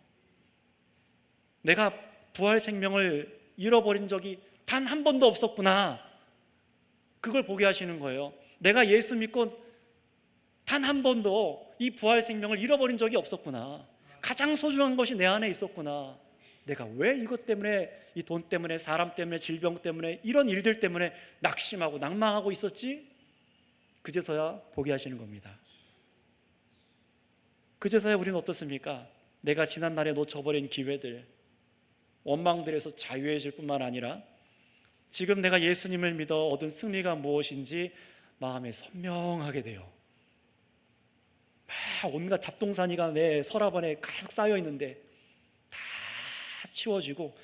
내가 부활 생명을 잃어버린 적이 단 한 번도 없었구나, 그걸 보게 하시는 거예요. 내가 예수 믿고 단 한 번도 이 부활 생명을 잃어버린 적이 없었구나, 가장 소중한 것이 내 안에 있었구나, 내가 왜 이것 때문에, 이 돈 때문에, 사람 때문에, 질병 때문에, 이런 일들 때문에 낙심하고 낭망하고 있었지? 그제서야 보게 하시는 겁니다. 그제서야 우리는 어떻습니까? 내가 지난날에 놓쳐버린 기회들, 원망들에서 자유해질 뿐만 아니라 지금 내가 예수님을 믿어 얻은 승리가 무엇인지 마음에 선명하게 돼요. 막 온갖 잡동사니가 내 서랍안에 가득 쌓여 있는데 다 치워지고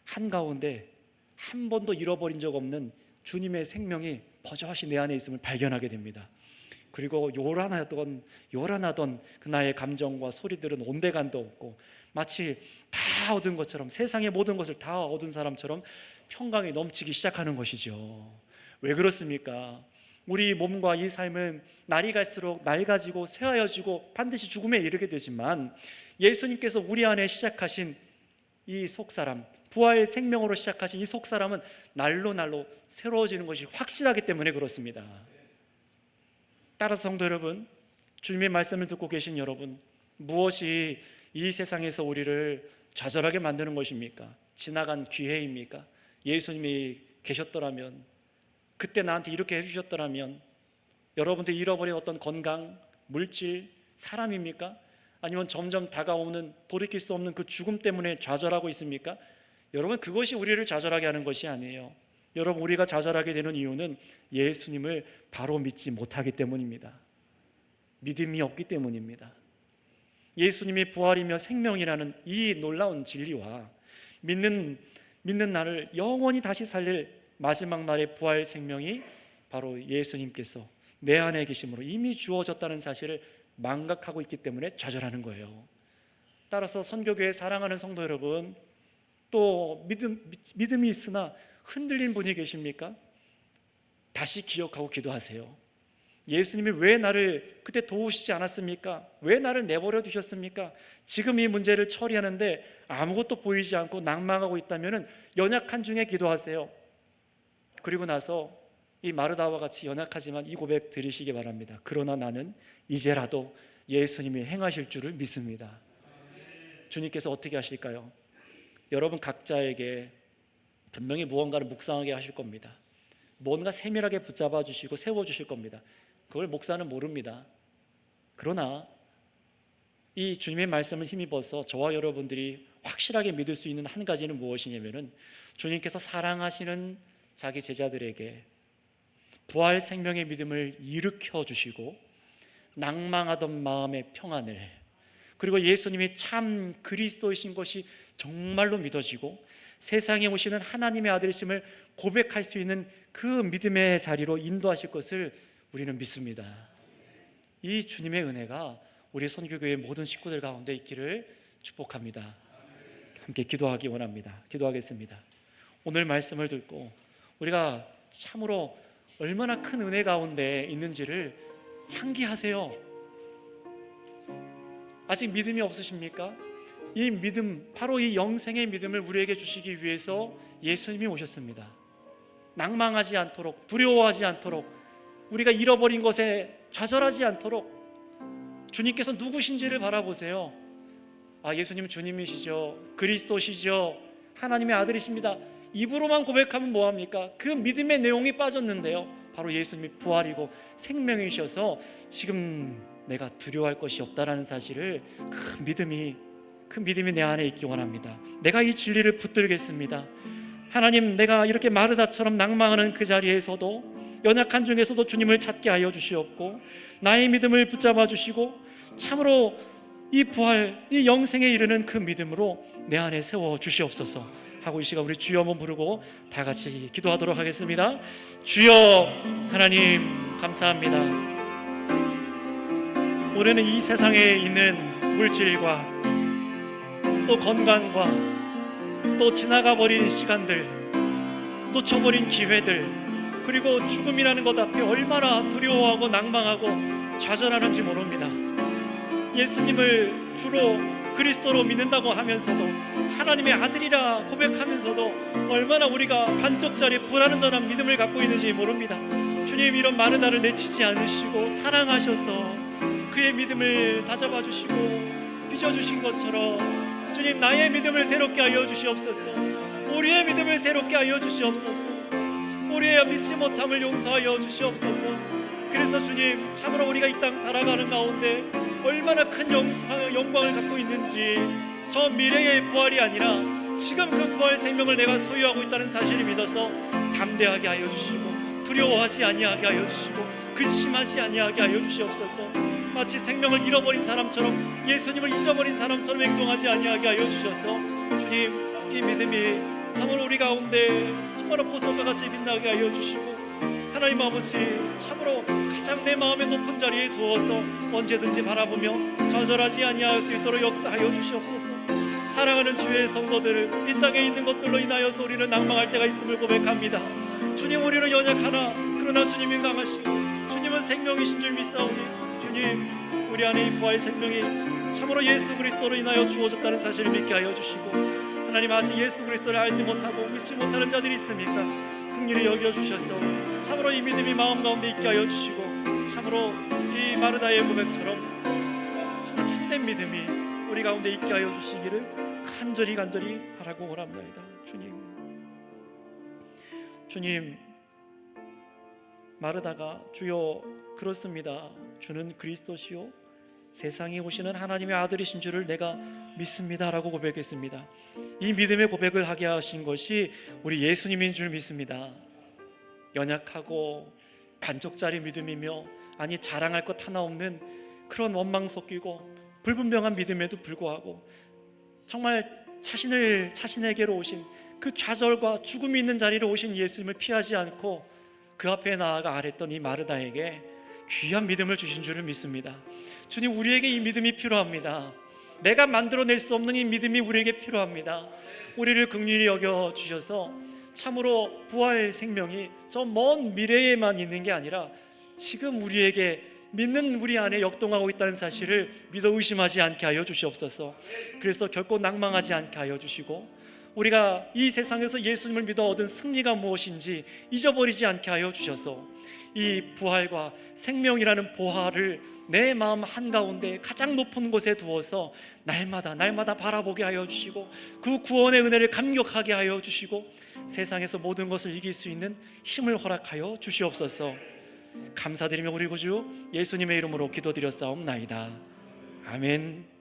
한가운데 한 번도 잃어버린 적 없는 주님의 생명이 버젓이 내 안에 있음을 발견하게 됩니다. 그리고 요란하던 그 나의 감정과 소리들은 온데간도 없고, 마치 다 얻은 것처럼, 세상의 모든 것을 다 얻은 사람처럼 평강이 넘치기 시작하는 것이죠. 왜 그렇습니까? 우리 몸과 이 삶은 날이 갈수록 낡아지고 쇠하여지고 반드시 죽음에 이르게 되지만, 예수님께서 우리 안에 시작하신 이 속사람, 부활 생명으로 시작하신 이 속사람은 날로 날로 새로워지는 것이 확실하기 때문에 그렇습니다. 따라서 성도 여러분, 주님의 말씀을 듣고 계신 여러분, 무엇이 이 세상에서 우리를 좌절하게 만드는 것입니까? 지나간 기회입니까? 예수님이 계셨더라면, 그때 나한테 이렇게 해주셨더라면, 여러분들이 잃어버린 어떤 건강, 물질, 사람입니까? 아니면 점점 다가오는 돌이킬 수 없는 그 죽음 때문에 좌절하고 있습니까? 여러분, 그것이 우리를 좌절하게 하는 것이 아니에요. 여러분, 우리가 좌절하게 되는 이유는 예수님을 바로 믿지 못하기 때문입니다. 믿음이 없기 때문입니다. 예수님이 부활이며 생명이라는 이 놀라운 진리와 믿는 나를 영원히 다시 살릴 마지막 날의 부활 생명이 바로 예수님께서 내 안에 계심으로 이미 주어졌다는 사실을 망각하고 있기 때문에 좌절하는 거예요. 따라서 선교교회 사랑하는 성도 여러분, 또 믿음이 있으나 흔들린 분이 계십니까? 다시 기억하고 기도하세요. 예수님이 왜 나를 그때 도우시지 않았습니까? 왜 나를 내버려 두셨습니까? 지금 이 문제를 처리하는데 아무것도 보이지 않고 낭망하고 있다면 연약한 중에 기도하세요. 그리고 나서 이 마르다와 같이 연약하지만 이 고백 드리시기 바랍니다. 그러나 나는 이제라도 예수님이 행하실 줄을 믿습니다. 주님께서 어떻게 하실까요? 여러분 각자에게 분명히 무언가를 묵상하게 하실 겁니다. 뭔가 세밀하게 붙잡아 주시고 세워주실 겁니다. 그걸 목사는 모릅니다. 그러나 이 주님의 말씀을 힘입어서 저와 여러분들이 확실하게 믿을 수 있는 한 가지는 무엇이냐면은, 주님께서 사랑하시는 자기 제자들에게 부활 생명의 믿음을 일으켜 주시고 낭망하던 마음의 평안을, 그리고 예수님이 참 그리스도이신 것이 정말로 믿어지고 세상에 오시는 하나님의 아들이심을 고백할 수 있는 그 믿음의 자리로 인도하실 것을 우리는 믿습니다. 이 주님의 은혜가 우리 선교교회 모든 식구들 가운데 있기를 축복합니다. 함께 기도하기 원합니다. 기도하겠습니다. 오늘 말씀을 듣고 우리가 참으로 얼마나 큰 은혜 가운데 있는지를 상기하세요. 아직 믿음이 없으십니까? 이 믿음, 바로 이 영생의 믿음을 우리에게 주시기 위해서 예수님이 오셨습니다. 낭망하지 않도록, 두려워하지 않도록, 우리가 잃어버린 것에 좌절하지 않도록 주님께서 누구신지를 바라보세요. 아, 예수님 주님이시죠, 그리스도시죠, 하나님의 아들이십니다. 입으로만 고백하면 뭐합니까? 그 믿음의 내용이 빠졌는데요, 바로 예수님이 부활이고 생명이셔서 지금 내가 두려워할 것이 없다라는 사실을, 그 믿음이 내 안에 있기 원합니다. 내가 이 진리를 붙들겠습니다. 하나님, 내가 이렇게 마르다처럼 낭망하는 그 자리에서도, 연약한 중에서도 주님을 찾게 하여 주시옵고 나의 믿음을 붙잡아 주시고 참으로 이 부활, 이 영생에 이르는 그 믿음으로 내 안에 세워 주시옵소서 하고 이 시간 우리 주여 한번 부르고 다 같이 기도하도록 하겠습니다. 주여 하나님 감사합니다. 우리는 이 세상에 있는 물질과 또 건강과 또 지나가 버린 시간들, 놓쳐버린 기회들, 그리고 죽음이라는 것 앞에 얼마나 두려워하고 낭망하고 좌절하는지 모릅니다. 예수님을 주로 그리스도로 믿는다고 하면서도, 하나님의 아들이라 고백하면서도 얼마나 우리가 반쪽짜리 불완전한 믿음을 갖고 있는지 모릅니다. 주님, 이런 마르다를 내치지 않으시고 사랑하셔서 그의 믿음을 다잡아 주시고 빚어주신 것처럼, 주님, 나의 믿음을 새롭게 하여 주시옵소서. 우리의 믿음을 새롭게 하여 주시옵소서. 우리의 믿지 못함을 용서하여 주시옵소서. 그래서 주님, 참으로 우리가 이 땅 살아가는 가운데 얼마나 큰 영광을 갖고 있는지, 저 미래의 부활이 아니라 지금 그 부활 생명을 내가 소유하고 있다는 사실을 믿어서 담대하게 하여 주시고 두려워하지 아니하게 하여 주시고 근심하지 아니하게 하여 주시옵소서. 마치 생명을 잃어버린 사람처럼, 예수님을 잊어버린 사람처럼 행동하지 아니하게 하여 주셔서, 주님, 이 믿음이 참으로 우리 가운데 참으로 보석과 같이 빛나게 하여 주시고, 하나님 아버지, 참으로 가장 내 마음의 높은 자리에 두어서 언제든지 바라보며 좌절하지 아니할 수 있도록 역사하여 주시옵소서. 사랑하는 주의 성도들, 이 땅에 있는 것들로 인하여서 우리는 낭망할 때가 있음을 고백합니다. 주님, 우리는 연약하나 그러나 주님이 강하시고 주님은 생명이신 줄 믿사오니, 주님, 우리 안에 이 부활 생명이 참으로 예수 그리스도로 인하여 주어졌다는 사실을 믿게 하여 주시고, 하나님, 아직 예수 그리스도를 알지 못하고 믿지 못하는 자들이 있습니까? 긍휼히 여겨주셔서 참으로 이 믿음이 마음 가운데 있게 하여 주시고, 참으로 이 마르다의 고백처럼 정말 참된 믿음이 우리 가운데 있게 하여 주시기를 간절히 바라고 원합니다. 주님, 마르다가 주여 그렇습니다, 주는 그리스도시요 세상에 오시는 하나님의 아들이신 줄을 내가 믿습니다 라고 고백했습니다. 이 믿음의 고백을 하게 하신 것이 우리 예수님인 줄 믿습니다. 연약하고 반쪽짜리 믿음이며, 아니 자랑할 것 하나 없는 그런 원망 섞이고 불분명한 믿음에도 불구하고 정말 자신에게로 오신 그 좌절과 죽음이 있는 자리로 오신 예수님을 피하지 않고 그 앞에 나아가 아랬던 이 마르다에게 귀한 믿음을 주신 줄을 믿습니다. 주님, 우리에게 이 믿음이 필요합니다. 내가 만들어낼 수 없는 이 믿음이 우리에게 필요합니다. 우리를 긍휼히 여겨주셔서 참으로 부활 생명이 저 먼 미래에만 있는 게 아니라 지금 우리에게 믿는 우리 안에 역동하고 있다는 사실을 믿어 의심하지 않게 하여 주시옵소서. 그래서 결코 낭망하지 않게 하여 주시고, 우리가 이 세상에서 예수님을 믿어 얻은 승리가 무엇인지 잊어버리지 않게 하여 주셔서 이 부활과 생명이라는 보화를 내 마음 한가운데 가장 높은 곳에 두어서 날마다 바라보게 하여 주시고, 그 구원의 은혜를 감격하게 하여 주시고, 세상에서 모든 것을 이길 수 있는 힘을 허락하여 주시옵소서. 감사드리며 우리 구주 예수님의 이름으로 기도드렸사옵나이다. 아멘.